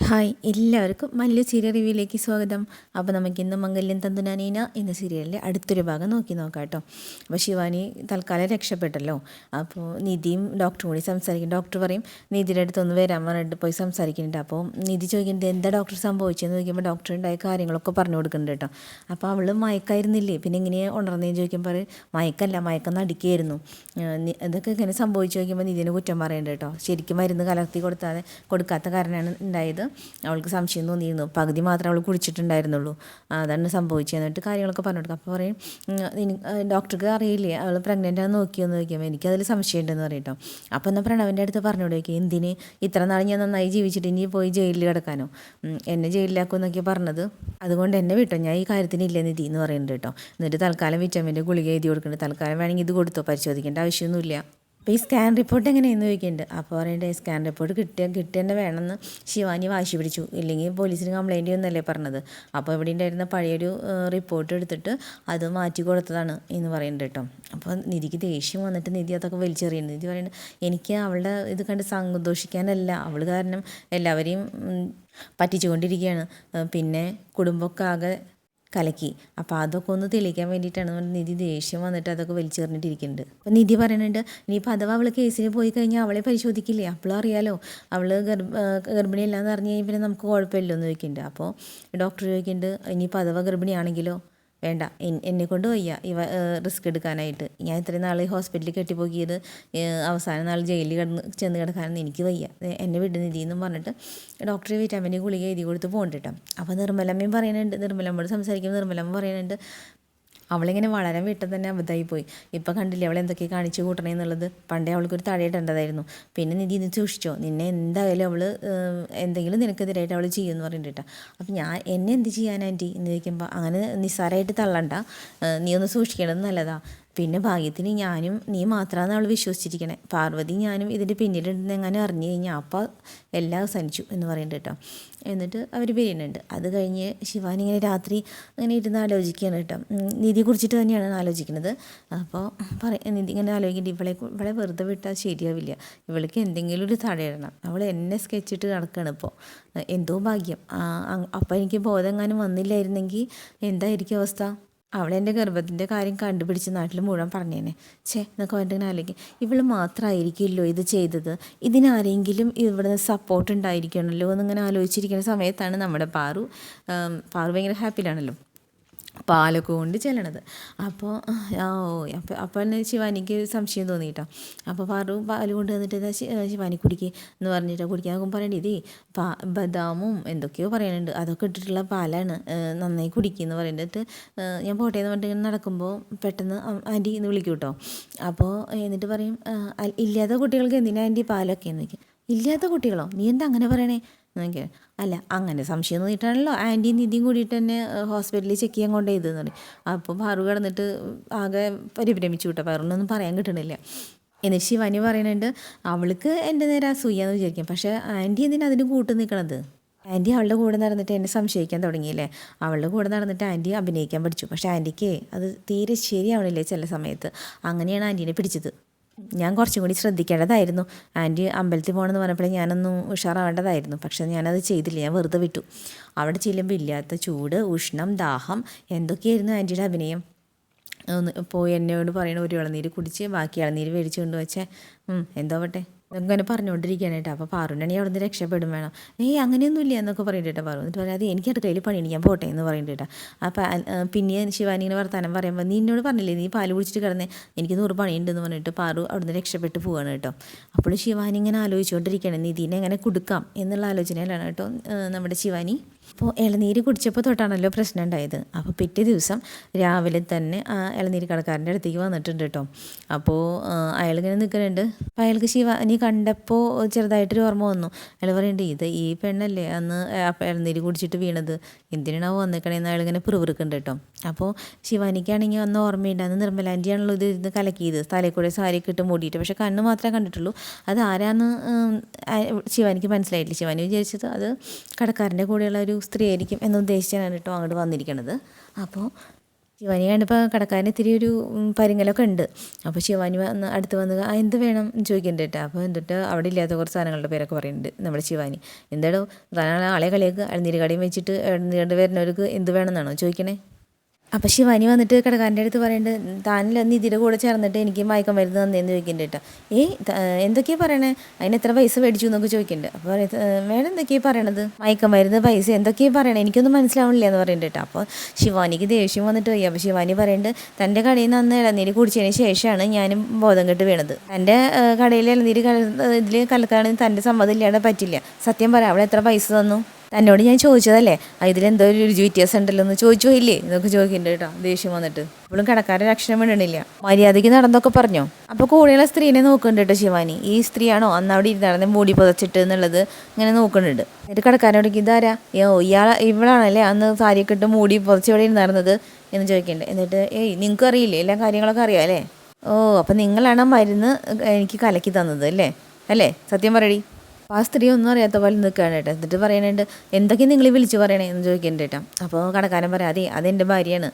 Hi എല്ലാവർക്കും Mallu serial റിവ്യൂയിലേക്ക് സ്വാഗതം. അപ്പോൾ നമുക്കിന്ന് മംഗല്യം തന്തുനാനീന എന്ന സീരിയലിൻ്റെ അടുത്തൊരു ഭാഗം നോക്കാം കേട്ടോ. അപ്പോൾ ശിവാനി തൽക്കാലം രക്ഷപ്പെട്ടല്ലോ. അപ്പോൾ നിധിയും ഡോക്ടറും കൂടി സംസാരിക്കും. ഡോക്ടർ പറയും നിധിയുടെ അടുത്തൊന്ന് വരാൻ പറഞ്ഞിട്ട് പോയി സംസാരിക്കുന്നുണ്ട്. അപ്പോൾ നിധി ചോദിക്കുന്നുണ്ട് എന്താ ഡോക്ടർ സംഭവിച്ചതെന്ന് ചോദിക്കുമ്പോൾ ഡോക്ടർ ഉണ്ടായ കാര്യങ്ങളൊക്കെ പറഞ്ഞു കൊടുക്കുന്നുണ്ട് കേട്ടോ. അപ്പോൾ അവൾ മയക്കായിരുന്നില്ലേ, പിന്നെ എങ്ങനെയാണ് ഉണർന്നതെന്ന് ചോദിക്കുമ്പോൾ മയക്കല്ല, മയക്കം നടിക്കുകയായിരുന്നു. ഇതൊക്കെ ഇങ്ങനെ സംഭവിച്ചു ചോദിക്കുമ്പോൾ നിധിനെ കുറ്റം പറയുന്നുണ്ട് കേട്ടോ. ശരിക്കും മരുന്ന് കലർത്തി കൊടുക്കാത്ത കാരണമാണ് ഉണ്ടായത്. അവൾക്ക് സംശയം തോന്നിയിരുന്നു. പകുതി മാത്രമേ അവൾ കുടിച്ചിട്ടുണ്ടായിരുന്നുള്ളൂ, അതാണ് സംഭവിച്ചത്. എന്നിട്ട് കാര്യങ്ങളൊക്കെ പറഞ്ഞു കൊടുക്കും. അപ്പോൾ പറയും ഡോക്ടർക്ക് അറിയില്ലേ അവൾ പ്രഗ്നൻ്റ് ആണെന്ന് നോക്കിയെന്ന് ചോദിക്കുമ്പോൾ എനിക്കതിൽ സംശയമുണ്ടെന്ന് പറയട്ടോ. അപ്പോൾ എന്നാൽ പ്രണവിൻ്റെ അടുത്ത് പറഞ്ഞു കൊടുക്കും, എന്തിന് ഇത്ര നാൾ ഞാൻ നന്നായി ജീവിച്ചിട്ട് ഇനി പോയി ജയിലിൽ കിടക്കാനോ, എന്നെ ജയിലിലാക്കുമെന്നൊക്കെ പറഞ്ഞത്, അതുകൊണ്ട് എന്നെ വിട്ടോ, ഞാൻ ഈ കാര്യത്തിന് ഇല്ല നിധി എന്ന് പറയുന്നുണ്ട് കേട്ടോ. എന്നിട്ട് തൽക്കാലം വിറ്റാമിൻ്റെ ഗുളിക എഴുതി കൊടുക്കുന്നുണ്ട്. തൽക്കാലം വേണമെങ്കിൽ ഇത് കൊടുത്തോ, പരിശോധിക്കേണ്ട ആവശ്യമൊന്നുമില്ല. അപ്പോൾ ഈ സ്കാൻ റിപ്പോർട്ട് എങ്ങനെയെന്ന് ചോദിക്കുന്നുണ്ട്. അപ്പോൾ പറയേണ്ടത് സ്കാൻ റിപ്പോർട്ട് കിട്ടിയെന്നെ വേണമെന്ന് ശിവാനി വാശി പിടിച്ചു, ഇല്ലെങ്കിൽ പോലീസിന് കംപ്ലയിൻ്റ് ചെയ്യുന്നല്ലേ പറഞ്ഞത്. അപ്പോൾ ഇവിടെ ഉണ്ടായിരുന്ന പഴയൊരു റിപ്പോർട്ട് എടുത്തിട്ട് അത് മാറ്റി കൊടുത്തതാണ് എന്ന് പറയുന്നുണ്ട് കേട്ടോ. അപ്പോൾ നിധിക്ക് ദേഷ്യം വന്നിട്ട് നിധി അതൊക്കെ വലിച്ചെറിയുന്നു. നിധി പറയുന്നത് എനിക്ക് അവളുടെ ഇത് കണ്ട് സന്തോഷിക്കാനല്ല, അവൾ കാരണം എല്ലാവരെയും പറ്റിച്ചുകൊണ്ടിരിക്കുകയാണ്, പിന്നെ കുടുംബമൊക്കെ ആകെ കലക്കി. അപ്പോൾ അതൊക്കെ ഒന്ന് തെളിയിക്കാൻ വേണ്ടിയിട്ടാണ് നിധി ദേഷ്യം വന്നിട്ട് അതൊക്കെ വലിച്ചെറിഞ്ഞിട്ടിരിക്കുന്നുണ്ട്. അപ്പോൾ നിധി പറയുന്നുണ്ട് ഇനിയിപ്പോൾ അഥവാ അവൾ കേസിന് പോയി കഴിഞ്ഞാൽ അവളെ പരിശോധിക്കില്ലേ, അപ്പോഴും അറിയാലോ അവൾ ഗർഭിണിയല്ലാന്ന് അറിഞ്ഞ് കഴിഞ്ഞാൽ പിന്നെ നമുക്ക് കുഴപ്പമില്ലോ എന്ന് ചോദിക്കുന്നുണ്ട്. അപ്പോൾ ഡോക്ടർ ചോദിക്കുന്നുണ്ട് ഇനിയിപ്പോൾ അഥവാ ഗർഭിണിയാണെങ്കിലോ, വേണ്ട, എന്നെ കൊണ്ട് വയ്യ റിസ്ക് എടുക്കാനായിട്ട്, ഞാൻ ഇത്രയും നാൾ ഹോസ്പിറ്റലിൽ കെട്ടിപ്പോക്കിയത് അവസാന നാൾ ജയിലിൽ ചെന്ന് കിടക്കാനൊന്നും എനിക്ക് വയ്യ, എന്നെ വിട് നിധി എന്നും പറഞ്ഞിട്ട് ഡോക്ടറെ വിറ്റാമിൻ്റെ ഗുളിക എഴുതി കൊടുത്ത് പോകണ്ടിട്ടോ. അപ്പോൾ നിർമ്മലമ്മയും പറയുന്നുണ്ട്, നിർമ്മലമ്മയോട് സംസാരിക്കുമ്പോൾ നിർമ്മലമ്മ പറയുന്നുണ്ട് അവളിങ്ങനെ വളരാൻ വീട്ടിൽ തന്നെ അബദ്ധമായിപ്പോയി. ഇപ്പം കണ്ടില്ലേ അവൾ എന്തൊക്കെ കാണിച്ചു കൂട്ടണേ എന്നുള്ളത്. പണ്ടേ അവൾക്കൊരു തടയിടേണ്ടതായിരുന്നു. പിന്നെ നിധി ഇന്ന് സൂക്ഷിച്ചോ, നിന്നെ എന്തായാലും അവൾ എന്തെങ്കിലും നിനക്കെതിരായിട്ട് അവൾ ചെയ്യുമെന്ന് പറഞ്ഞിട്ട്. അപ്പം എന്നെ എന്ത് ചെയ്യാൻ ആൻറ്റി എന്ന് ചോദിക്കുമ്പോൾ അങ്ങനെ നിസ്സാരമായിട്ട് തള്ളണ്ട, നീ ഒന്ന് സൂക്ഷിക്കേണ്ടത് നല്ലതാ. പിന്നെ ഭാഗ്യത്തിന് നീ മാത്രമാണ് അവൾ വിശ്വസിച്ചിരിക്കണേ, പാർവതി ഞാനും ഇതിൻ്റെ പിന്നിലുണ്ടെന്ന് എങ്ങനെ അറിഞ്ഞു കഴിഞ്ഞാൽ അപ്പോൾ എല്ലാം അവസാനിച്ചു എന്ന് പറയുന്നുണ്ട് കേട്ടോ. എന്നിട്ട് അവർ പിരിയുന്നുണ്ട്. അത് കഴിഞ്ഞ് ശിവാനി ഇങ്ങനെ രാത്രി അങ്ങനെ ഇരുന്ന് ആലോചിക്കുകയാണ് കേട്ടോ. നിധിയെ കുറിച്ചിട്ട് തന്നെയാണ് ആലോചിക്കുന്നത്. അപ്പോൾ നിധി ഇങ്ങനെ ആലോചിക്കേണ്ടത് ഇവളെ വെറുതെ വിട്ടാൽ ശരിയാവില്ല, ഇവൾക്ക് എന്തെങ്കിലും ഒരു തടയിടണം, അവൾ എന്നെ സ്കെച്ചിട്ട് നടക്കുകയാണ് ഇപ്പോൾ, എന്തോ ഭാഗ്യം. അപ്പോൾ എനിക്ക് ബോധമെങ്ങാനും വന്നില്ലായിരുന്നെങ്കിൽ എന്തായിരിക്കും അവസ്ഥ, അവളെൻ്റെ ഗർഭത്തിൻ്റെ കാര്യം കണ്ടുപിടിച്ച് നാട്ടിൽ മുഴുവൻ പറഞ്ഞേനെ. എന്നൊക്കെ പറഞ്ഞിട്ട് ആലോചിക്കും, ഇവൾ മാത്രമായിരിക്കില്ലോ ഇത് ചെയ്തത്, ഇതിനാരെങ്കിലും ഇവിടെ സപ്പോർട്ട് ഉണ്ടായിരിക്കണമല്ലോ എന്നിങ്ങനെ ആലോചിച്ചിരിക്കുന്ന സമയത്താണ് നമ്മുടെ പാറു ഭയങ്കര ഹാപ്പിയിലാണല്ലോ പാലൊക്കെ കൊണ്ട് ചെല്ലണത്. അപ്പോൾ അപ്പോൾ തന്നെ ശിവാനിക്ക് സംശയം തോന്നി കേട്ടോ. അപ്പോൾ പാല് കൊണ്ട് വന്നിട്ട് ശിവാനി കുടിക്കുക എന്ന് പറഞ്ഞിട്ട് കുടിക്കാൻ നോക്കുമ്പോൾ പറയണ്ടേ ഇതേ ബദാമും എന്തൊക്കെയോ പറയുന്നുണ്ട്, അതൊക്കെ ഇട്ടിട്ടുള്ള പാലാണ്, നന്നായി കുടിക്കുമെന്ന് പറയുന്നിട്ട് ഞാൻ പോട്ടെ എന്ന് പറഞ്ഞിട്ട് ഇങ്ങനെ നടക്കുമ്പോൾ പെട്ടെന്ന് ആൻറ്റി എന്ന് വിളിക്കും കേട്ടോ. അപ്പോൾ എന്നിട്ട് പറയും ഇല്ലാത്ത കുട്ടികൾക്ക് എന്തിനാ ആൻറ്റി പാലൊക്കെ എന്ന് വയ്ക്കും. ഇല്ലാത്ത കുട്ടികളോ, നീ എന്താ അങ്ങനെ പറയണേ എന്നൊക്കെ. അല്ല അങ്ങനെ സംശയം തോന്നിയിട്ടാണല്ലോ ആൻറ്റിയും നിധിയും കൂടിയിട്ട് തന്നെ ഹോസ്പിറ്റലിൽ ചെക്ക് ചെയ്യാൻ കൊണ്ടുപോയതെന്ന് പറയും. അപ്പോൾ പാറു കിടന്നിട്ട് ആകെ പരിഭ്രമിച്ചു വിട്ടോ, പാറുന്നൊന്നും പറയാൻ കിട്ടണില്ല. എന്നിട്ട് ശിവാനി പറയുന്നുണ്ട് അവൾക്ക് എൻ്റെ നേരെ അസൂയാന്ന് വിചാരിക്കും, പക്ഷേ ആൻറ്റി എന്തിനാ അതിന് കൂട്ട് നിൽക്കണത്, ആൻറ്റി അവളുടെ കൂടെ നടന്നിട്ട് എന്നെ സംശയിക്കാൻ തുടങ്ങിയില്ലേ, അവളുടെ കൂടെ നടന്നിട്ട് ആൻറ്റി അഭിനയിക്കാൻ പഠിച്ചു, പക്ഷേ ആൻറ്റിക്ക് അത് തീരെ ശരിയാവണില്ലേ ചില സമയത്ത്, അങ്ങനെയാണ് ആൻറ്റീനെ പിടിച്ചത്. ഞാൻ കുറച്ചും കൂടി ശ്രദ്ധിക്കേണ്ടതായിരുന്നു, ആൻറ്റി അമ്പലത്തിൽ പോകണമെന്ന് പറഞ്ഞപ്പോൾ ഞാനൊന്നും ഉഷാറാവേണ്ടതായിരുന്നു, പക്ഷേ ഞാനത് ചെയ്തില്ല, ഞാൻ വെറുതെ വിട്ടു. അവിടെ ചെല്ലുമ്പോൾ ഇല്ലാത്ത ചൂട്, ഉഷ്ണം, ദാഹം എന്തൊക്കെയായിരുന്നു ആൻറ്റിയുടെ അഭിനയം. പോയി എന്നോട് പറയണ ഒരു ഇളനീര് കുടിച്ച് ബാക്കി ഇളനീര് മേടിച്ച് കൊണ്ടുവച്ചേ എന്തോവട്ടെ അങ്ങനെ പറഞ്ഞുകൊണ്ടിരിക്കുകയാണ് കേട്ടോ. അപ്പോൾ പാറുണ്ടാണെങ്കിൽ അവിടെ നിന്ന് രക്ഷപ്പെടും വേണം, അങ്ങനെയൊന്നുമില്ല എന്നൊക്കെ പറയുന്നുണ്ട് കേട്ടോ. പാറു എന്നിട്ട് പറയാം അത് എനിക്ക് അടുക്കളയിൽ പണിയാണ്, ഞാൻ പോട്ടെ എന്ന് പറയുന്നുണ്ട് കേട്ടോ. അപ്പോൾ പിന്നെ ശിവാനി ഇങ്ങനെ വർത്താനം പറയുമ്പോൾ നീ എന്നോട് പറഞ്ഞില്ലേ നീ പാല് കുടിച്ചിട്ട് കിടന്നേ, എനിക്ക് 100 പണിയുണ്ടെന്ന് പറഞ്ഞിട്ട് പാറു അവിടെ നിന്ന് രക്ഷപ്പെട്ട് പോവുകയാണ് കേട്ടോ. അപ്പോൾ ശിവാനി ഇങ്ങനെ ആലോചിച്ചുകൊണ്ടിരിക്കുകയാണ് നിധിനെ എങ്ങനെ കൊടുക്കാം എന്നുള്ള ആലോചനയിലാണ് കേട്ടോ നമ്മുടെ ശിവാനി. അപ്പോൾ ഇളനീര് കുടിച്ചപ്പോൾ തൊട്ടാണല്ലോ പ്രശ്നം ഉണ്ടായത്. അപ്പോൾ പിറ്റേ ദിവസം രാവിലെ തന്നെ ഇളനീര് കടക്കാരൻ്റെ അടുത്തേക്ക് വന്നിട്ടുണ്ട് കേട്ടോ. അപ്പോൾ അയാളിങ്ങനെ നിൽക്കുന്നുണ്ട്. അപ്പോൾ അയാൾക്ക് ശിവാനി കണ്ടപ്പോൾ ചെറുതായിട്ടൊരു ഓർമ്മ വന്നു. അയാൾ പറയുന്നുണ്ട് ഈ പെണ്ണല്ലേ അന്ന് ഇളനീര് കുടിച്ചിട്ട് വീണത്, എന്തിനാണോ വന്നിക്കണേന്ന് അയാളിങ്ങനെ പിറുപിറുക്കുന്നുണ്ട് കേട്ടോ. അപ്പോൾ ശിവാനിക്കാണെങ്കിൽ അന്ന് ഓർമ്മയുണ്ട്, അന്ന് നിർമ്മല ആൻറ്റിയാണല്ലോ ഇത് കലക്കിയത്, തലയിൽ കൂടെ സാരിയൊക്കെ ഇട്ട് മൂടിയിട്ട്, പക്ഷേ കണ്ണ് മാത്രമേ കണ്ടിട്ടുള്ളൂ, അത് ആരാന്ന് ശിവാനിക്ക് മനസ്സിലായിട്ടില്ല. ശിവാനി വിചാരിച്ചത് അത് കടക്കാരൻ്റെ കൂടെയുള്ള ഒരു സ്ത്രീ ആയിരിക്കും എന്ന് ഉദ്ദേശിച്ചാണ് കേട്ടോ അങ്ങോട്ട് വന്നിരിക്കുന്നത്. അപ്പോൾ ശിവാനി കണ്ടപ്പോൾ കടക്കാരന് ഇത്തിരി ഒരു പരിങ്ങലൊക്കെ ഉണ്ട്. അപ്പോൾ ശിവാനി അടുത്ത് വന്ന് എന്ത് വേണം എന്ന് ചോദിക്കുന്നുണ്ട് കേട്ടോ. അപ്പോൾ എന്നിട്ട് അവിടെ ഇല്ലാത്ത കുറച്ച് സാധനങ്ങളുടെ പേരൊക്കെ പറയുന്നുണ്ട് നമ്മുടെ ശിവാനി. എന്താടോ ആളെ കളിയാക്കുക, ഇളനീര് കടയും വെച്ചിട്ട് ഇളനീര് വരുന്നവർക്ക് എന്ത് വേണമെന്നാണോ ചോദിക്കണേ? അപ്പോൾ ശിവാനി വന്നിട്ട് കടക്കാരൻ്റെ അടുത്ത് പറയുന്നുണ്ട്, താനില്ല നിധിയുടെ കൂടെ ചേർന്നിട്ട് എനിക്ക് മയക്കമരുന്ന് തന്നേന്ന് ചോദിക്കുന്നുണ്ട് കേട്ടോ. എന്തൊക്കെയാണ് പറയണേ, അതിന് എത്ര പൈസ മേടിച്ചു എന്നൊക്കെ ചോദിക്കുന്നുണ്ട്. അപ്പോൾ മേഡം എന്തൊക്കെയാണ് പറയണത്, മയക്കമരുന്ന് പൈസ എന്തൊക്കെയാണ് പറയണേ, എനിക്കൊന്നും മനസ്സിലാവണില്ല എന്ന് പറയുന്നുണ്ട് കേട്ടോ. അപ്പോൾ ശിവാനിക്ക് ദേഷ്യം വന്നിട്ട് പോയി. അപ്പോൾ ശിവാനി പറയുന്നുണ്ട്, തൻ്റെ കടയിൽ നിന്ന് അന്ന് ഇളനീര് കുടിച്ചതിന് ശേഷമാണ് ഞാനും ബോധം കെട്ട് വീണത്. തൻ്റെ കടയിൽ ഇളനീര് ഇതിൽ കലക്കാണെങ്കിൽ തൻ്റെ സമ്മതം ഇല്ലാതെ പറ്റില്ല. സത്യം പറയാം, അവിടെ എത്ര പൈസ തന്നു? തന്നോട് ഞാൻ ചോദിച്ചതല്ലേ, ഇതിലെന്തോ ഒരു രുചി വ്യത്യാസം ഉണ്ടല്ലോ എന്ന് ചോദിച്ചോ ഇല്ലേ എന്നൊക്കെ ചോദിക്കുന്നുണ്ട് കേട്ടോ, ദേഷ്യം വന്നിട്ട്. അപ്പോഴും കടക്കാരൻ അക്ഷരം വീണില്ല. മര്യാദയ്ക്ക് നടന്നൊക്കെ പറഞ്ഞോ. അപ്പോൾ കൂടെയുള്ള സ്ത്രീനെ നോക്കുന്നുണ്ട് കേട്ടോ ശിവാനി. ഈ സ്ത്രീയാണോ അന്ന് അവിടെ ഇരുന്നായിരുന്നെ മൂടി പുതച്ചിട്ട് എന്നുള്ളത് ഇങ്ങനെ നോക്കുന്നുണ്ട്. എന്നിട്ട് കടക്കാരനോട് ഇതാരാ, ഇവളാണല്ലേ അന്ന് സാരിയൊക്കെ ഇട്ട് മൂടി പുതച്ച് ഇവിടെ ഇരുന്നായിരുന്നത് എന്ന് ചോദിക്കുന്നുണ്ട്. എന്നിട്ട് നിങ്ങൾക്ക് അറിയില്ലേ, എല്ലാ കാര്യങ്ങളൊക്കെ അറിയാം അല്ലേ? അപ്പം നിങ്ങളാണ് മരുന്ന് എനിക്ക് കലക്കി തന്നത് അല്ലേ സത്യം പറയടി. അപ്പോൾ ആ സ്ത്രീ ഒന്നും അറിയാത്ത പോലെ നിൽക്കുകയാണ് കേട്ടോ. എന്നിട്ട് പറയുന്നുണ്ട്, എന്തൊക്കെയാണ് നിങ്ങൾ വിളിച്ച് പറയണേ എന്ന് ചോദിക്കുന്നുണ്ട് കേട്ടോ. അപ്പോൾ കടക്കാരൻ പറയാം, അതെൻ്റെ ഭാര്യയാണ്,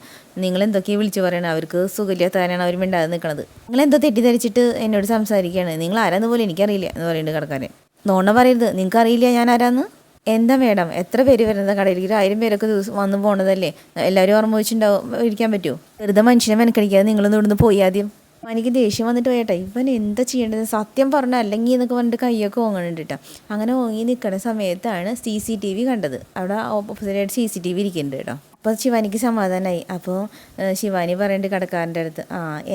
നിങ്ങൾ എന്തൊക്കെയാണ് വിളിച്ച് പറയണേ, അവർക്ക് സുഖമില്ലാത്തവരാണ് അവർ മിണ്ടാതെ നിൽക്കണത്. നിങ്ങളെന്തോ തെറ്റിദ്ധരിച്ചിട്ട് എന്നോട് സംസാരിക്കുകയാണ്, നിങ്ങൾ ആരാന്ന് പോലും എനിക്കറിയില്ല എന്ന് പറയുന്നുണ്ട് കടക്കാരൻ. നോണ പറയരുത്, നിങ്ങൾക്ക് അറിയില്ല ഞാൻ ആരാന്ന്. എന്താ മേഡം, എത്ര പേര് വരുന്നത് കടയിലേക്ക്, 1000 പേരൊക്കെ ദിവസം വന്നു പോണതല്ലേ, എല്ലാവരും ഓർമ്മ വെച്ചിട്ടുണ്ടാവും, ഇരിക്കാൻ പറ്റുമോ? വെറുതെ മനുഷ്യനെ മെനക്കടിക്കാതെ നിങ്ങളൊന്നും ഇവിടുന്ന് പോയി ആദ്യം. എനിക്ക് ദേഷ്യം വന്നിട്ട് പോയേട്ടാ, ഇവൻ എന്താ ചെയ്യേണ്ടത്, സത്യം പറഞ്ഞ അല്ലെങ്കിൽ എന്നൊക്കെ പറഞ്ഞിട്ട് കയ്യൊക്കെ ഓങ്ങണുണ്ട് കേട്ടോ. അങ്ങനെ ഓങ്ങി നിൽക്കുന്ന സമയത്താണ് CCTV കണ്ടത്. അവിടെ ഓപ്പോസിറ്റായിട്ട് CCTV ഇരിക്കുന്നുണ്ട് കേട്ടോ. അപ്പോൾ ശിവാനിക്ക് സമാധാനമായി. അപ്പോൾ ശിവാനി പറയുന്നുണ്ട് കടക്കാരൻ്റെ അടുത്ത്,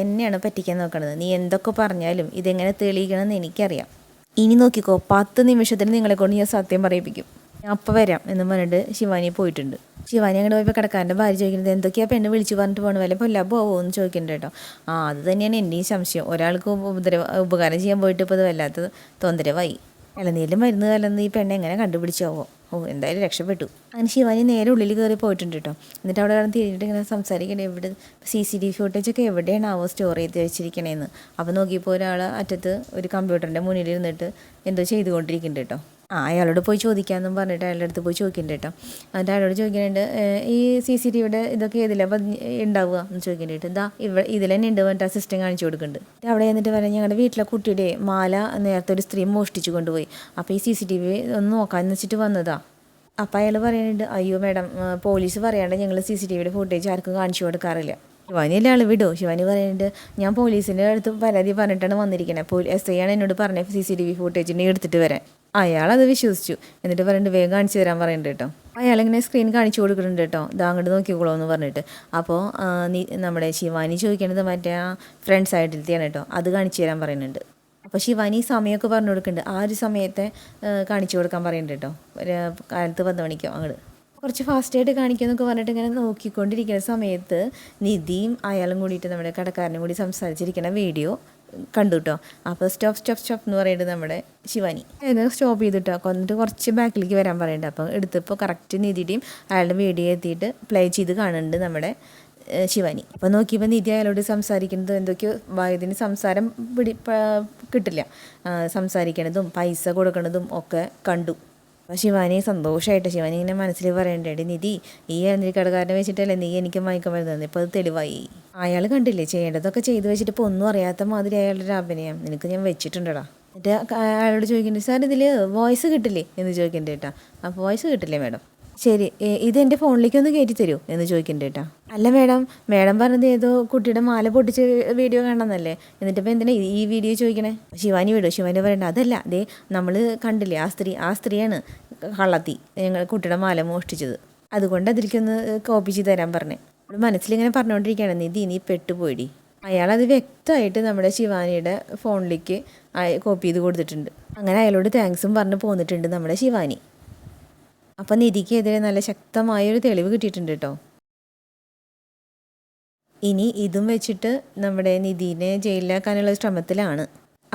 എന്നെയാണ് പറ്റിക്കാൻ നോക്കണത്, നീ എന്തൊക്കെ പറഞ്ഞാലും ഇതെങ്ങനെ തെളിയിക്കണമെന്ന് എനിക്കറിയാം. ഇനി നോക്കിക്കോ, 10 നിമിഷത്തിന് നിങ്ങളെ കൊണ്ട് ഞാൻ സത്യം പറയിപ്പിക്കും, ഞാൻ അപ്പം വരാം എന്ന് പറഞ്ഞിട്ട് ശിവാനി പോയിട്ടുണ്ട്. ശിവാനി അങ്ങോട്ട് പോയപ്പോൾ കടക്കാരൻ്റെ ഭാര്യ ചോദിക്കുന്നത്, എന്തൊക്കെയാണ് പെണ്ണ് വിളിച്ച് പറഞ്ഞിട്ട് പോകണം, വല്ല പൊല്ലാപ്പ് പോവോ എന്ന് ചോദിക്കുന്നുണ്ട് കേട്ടോ. അത് തന്നെയാണ് എൻ്റെയും സംശയം. ഒരാൾക്ക് ഉപകാരം ചെയ്യാൻ പോയിട്ട് ഇപ്പോൾ അത് വല്ലാത്ത തൊന്തരവായി. ഇളനീരിലും മരുന്ന് കലർന്ന് ഈ പെണ്ണ് എങ്ങനെ കണ്ടുപിടിച്ചാവോ? എന്തായാലും രക്ഷപ്പെട്ടു. അങ്ങനെ ശിവാനി നേരെ ഉള്ളിൽ കയറി പോയിട്ടുണ്ട് കേട്ടോ. എന്നിട്ട് അവിടെ തിരിഞ്ഞിട്ട് ഇങ്ങനെ സംസാരിക്കണേ, എവിടെ CCTV ഫുട്ടേജൊക്കെ എവിടെയാണ് സ്റ്റോർ ചെയ്ത് വെച്ചിരിക്കണേന്ന്. അപ്പോൾ നോക്കിയപ്പോൾ ഒരാൾ അറ്റത്ത് ഒരു കമ്പ്യൂട്ടറിൻ്റെ മുന്നിൽ ഇരുന്നിട്ട് എന്തോ ചെയ്തുകൊണ്ടിരിക്കുന്നുണ്ട് കേട്ടോ. അയാളോട് പോയി ചോദിക്കാമെന്നും പറഞ്ഞിട്ട് അയാളുടെ അടുത്ത് പോയി ചോദിക്കുന്നുണ്ട് കേട്ടോ. എന്നിട്ട് അയാളോട് ചോദിക്കുന്നുണ്ട്, ഈ CCTVയുടെ ഇതൊക്കെ ഏതിലാണ് ഉണ്ടാവുക എന്ന് ചോദിക്കുന്നുണ്ട്. ഇതിൽ തന്നെ ഉണ്ട് പറഞ്ഞിട്ട് സിസ്റ്റം കാണിച്ചു കൊടുക്കുന്നുണ്ട്. അവിടെ എന്നിട്ട് പറയാം, ഞങ്ങളുടെ വീട്ടിലെ കുട്ടിയുടെ മാല നേരത്തെ ഒരു സ്ത്രീ മോഷ്ടിച്ചു കൊണ്ടുപോയി, അപ്പോൾ ഈ CCTV ഒന്ന് നോക്കാമെന്ന് വെച്ചിട്ട് വന്നതാ. അപ്പോൾ അയാൾ പറയുന്നുണ്ട്, അയ്യോ മാഡം, പോലീസ് പറയാണ്ട് ഞങ്ങൾ CCTVയുടെ ഫുട്ടേജ് ആർക്കും കാണിച്ചു കൊടുക്കാറില്ല. ശിവാനിയല്ലേ ആൾ വിടോ. ശിവാനി പറയുന്നുണ്ട്, ഞാൻ പോലീസിൻ്റെ അടുത്ത് പരാതി പറഞ്ഞിട്ടാണ് വന്നിരിക്കുന്നത്, SI ആണ് എന്നോട് പറഞ്ഞത് CCTV ഫുട്ടേജിനെ എടുത്തിട്ട് വരാൻ. അയാളത് വിശ്വസിച്ചു. എന്നിട്ട് പറയുന്നുണ്ട്, വേഗം കാണിച്ചു തരാൻ പറയുന്നുണ്ട് കേട്ടോ. അയാളിങ്ങനെ സ്ക്രീൻ കാണിച്ചു കൊടുക്കുന്നുണ്ട് കേട്ടോ, അങ്ങോട്ട് നോക്കിക്കോളൂ എന്ന് പറഞ്ഞിട്ട്. അപ്പോൾ നമ്മുടെ ശിവാനി ചോദിക്കേണ്ടത് മറ്റേ ഫ്രണ്ട് സൈഡിലത്തെയാണ് കേട്ടോ, അത് കാണിച്ചു തരാൻ പറയുന്നുണ്ട്. അപ്പോൾ ശിവാനി സമയമൊക്കെ പറഞ്ഞു കൊടുക്കുന്നുണ്ട്, ആ ഒരു സമയത്തെ കാണിച്ചു കൊടുക്കാൻ പറയുന്നുണ്ട് കേട്ടോ. കാലത്ത് 10 മണിക്കോ അങ്ങോട്ട് കുറച്ച് ഫാസ്റ്റായിട്ട് കാണിക്കുമെന്നൊക്കെ പറഞ്ഞിട്ട് ഇങ്ങനെ നോക്കിക്കൊണ്ടിരിക്കുന്ന സമയത്ത് നിധിയും അയാളും കൂടിയിട്ട് നമ്മുടെ കടക്കാരനും കൂടി സംസാരിച്ചിരിക്കുന്ന വീഡിയോ കണ്ടു കേട്ടോ. അപ്പോൾ സ്റ്റോപ്പ് എന്ന് പറയുന്നത് നമ്മുടെ ശിവാനി സ്റ്റോപ്പ് ചെയ്തിട്ടോ, എന്നിട്ട് കുറച്ച് ബാക്കിലേക്ക് വരാൻ പറയുന്നുണ്ട്. അപ്പോൾ എടുത്തപ്പോൾ കറക്റ്റ് നിധിയുടെയും അയാളുടെ വീഡിയോ എത്തിയിട്ട് പ്ലേ ചെയ്ത് കാണുന്നുണ്ട് നമ്മുടെ ശിവാനി. അപ്പോൾ നോക്കിയപ്പോൾ നിധി അയാളോട് സംസാരിക്കുന്നത് എന്തൊക്കെയോ ഇതിന് സംസാരം കിട്ടില്ല, സംസാരിക്കണതും പൈസ കൊടുക്കണതും ഒക്കെ കണ്ടു. അപ്പോൾ ശിവാനി സന്തോഷമായിട്ട് ശിവാനി ഇങ്ങനെ മനസ്സിൽ പറയണ്ടേ, നിധി ഈ കടക്കാരനെ വെച്ചിട്ടല്ലേ നീ എനിക്ക് മയക്കമരുന്ന് തന്നെ, ഇപ്പോൾ അത് തെളിവായി. അയാൾ കണ്ടില്ലേ ചെയ്യേണ്ടതൊക്കെ ചെയ്തു വെച്ചിട്ട് ഇപ്പോൾ ഒന്നും അറിയാത്ത മാതിരി അയാളുടെ ഒരു അഭിനയം നിനക്ക് ഞാൻ വെച്ചിട്ടുണ്ടടാ. എന്നിട്ട് അയാളോട് ചോദിക്കുന്നുണ്ട്, സാർ ഇതിൽ വോയിസ് കിട്ടില്ലേ എന്ന് ചോദിക്കുന്നുണ്ട് കേട്ടോ. അപ്പോൾ വോയിസ് കിട്ടില്ലേ മാഡം, ശരി ഇതെൻ്റെ ഫോണിലേക്ക് ഒന്ന് കയറ്റി തരുമോ എന്ന് ചോദിക്കുന്നുണ്ട് കേട്ടോ. അല്ല മേഡം പറഞ്ഞത് ഏതോ കുട്ടിയുടെ മാല പൊട്ടിച്ച് വീഡിയോ കാണണമെന്നല്ലേ, എന്നിട്ടിപ്പോൾ എന്തിനാ ഈ വീഡിയോ ചോദിക്കണേ? ശിവാനി പറയണ്ട, അതല്ല ദേ നമ്മൾ കണ്ടില്ലേ ആ സ്ത്രീയാണ് കള്ളത്തി ഞങ്ങൾ കുട്ടിയുടെ മാല മോഷ്ടിച്ചത്, അതുകൊണ്ട് അതിലേക്കൊന്ന് കോപ്പി ചെയ്ത് തരാൻ പറഞ്ഞേ. അവിടെ മനസ്സിലിങ്ങനെ പറഞ്ഞുകൊണ്ടിരിക്കുകയാണ്, നീ പെട്ടുപോയിടി. അയാളത് വ്യക്തമായിട്ട് നമ്മുടെ ശിവാനിയുടെ ഫോണിലേക്ക് കോപ്പി ചെയ്ത് കൊടുത്തിട്ടുണ്ട്. അങ്ങനെ അയാളോട് താങ്ക്സും പറഞ്ഞ് പോന്നിട്ടുണ്ട് നമ്മുടെ ശിവാനി. അപ്പം നിധിക്കെതിരെ നല്ല ശക്തമായൊരു തെളിവ് കിട്ടിയിട്ടുണ്ട് കേട്ടോ. ഇനി ഇതും വെച്ചിട്ട് നമ്മുടെ നിധിനെ ജയിലിലാക്കാനുള്ള ശ്രമത്തിലാണ്.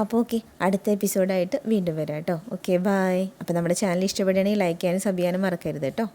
അപ്പോൾ ഓക്കെ, അടുത്ത എപ്പിസോഡായിട്ട് വീണ്ടും വരാം കേട്ടോ. Okay, bye. അപ്പോൾ നമ്മുടെ ചാനൽ ഇഷ്ടപ്പെടുകയാണെങ്കിൽ ലൈക്ക് ചെയ്യാനും സബ് ചെയ്യാനും മറക്കരുത് കേട്ടോ.